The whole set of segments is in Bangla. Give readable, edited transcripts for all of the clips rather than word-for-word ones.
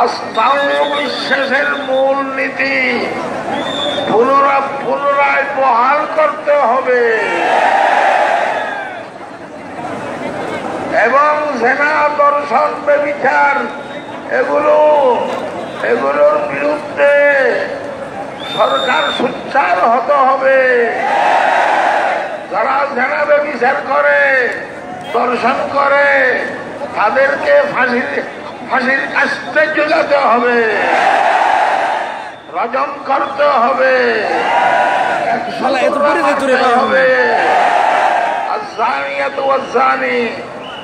আস্থা ও বিশ্বাসের মূল নীতি পুনরায় বহাল করতে হবে এবং জেনা, দর্শন, ব্যভিচার এগুলোর বিরুদ্ধে সরকার সোচ্চার হতে হবে। যারা জেনা, ব্যভিচার করে, দর্শন করে, তাদেরকে ফাঁসির কাস্তে ঝুলাতে হবে, রজম করতে হবে, হবে। আয-যানিয়াতু ওয়াজ-যানি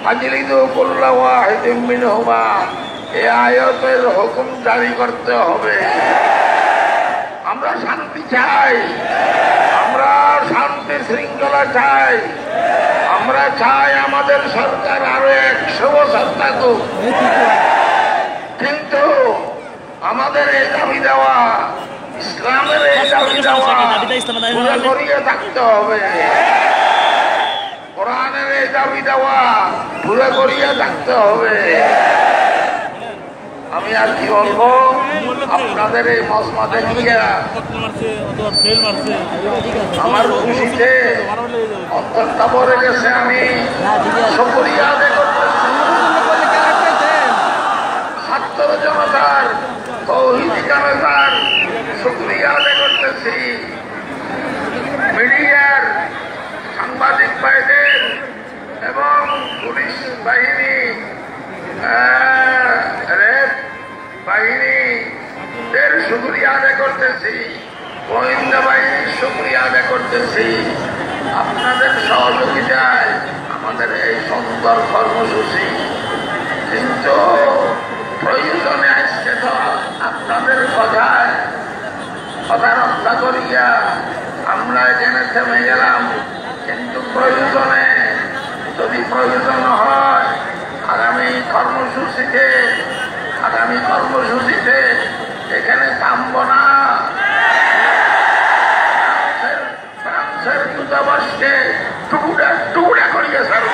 ফাজলিদু কুল্লা ওয়াহিদিন মিনহুমা, এই আয়াতের হুকুম জারি করতে হবে। আমরা শান্তি চাই, আমরা শান্তি শৃঙ্খলা চাই, আমরা চাই আমাদের সরকার আরো 100 বছর থাকুক। কিন্তু আমাদের এই দাবি দেওয়া, ইসলামের এই দাবি দেওয়া পুরো করিয়ে থাকতে হবে। কোরআনের এই দাবি দেওয়া পুরো করিয়ে থাকতে হবে। আমি আর কি বলবো, আপনাদের এই মজমাতে গিয়ে আমার খুশিতে অন্তরটা ভরে গেছে। আমি শুকরিয়া আদায় করতেছি ছাত্র জনতার, তৌহিদি জনতার শুকরিয়া আদায় করতেছি, মিডিয়ার সাংবাদিক ভাইদের এবং পুলিশ বাহিনী, রেড বাহিনীদের শুকরিয়া আদায় করতেছি, গোয়েন্দা বাহিনীর শুকরিয়া আদায় করতেছি। আপনাদের সহযোগিতায় আমাদের এই সুন্দর কর্মসূচি, কিন্তু প্রয়োজনে আসছে তো আপনাদের কথা রক্ষা করিয়া আমরা এখানে থেমে গেলাম। কিন্তু প্রয়োজনে, যদি প্রয়োজন হয় আগামী কর্মসূচিতে এখানে থামব না। ফ্রান্সের দূতাবাসকে টুকরা টুকরা করিয়া ছাড়ব।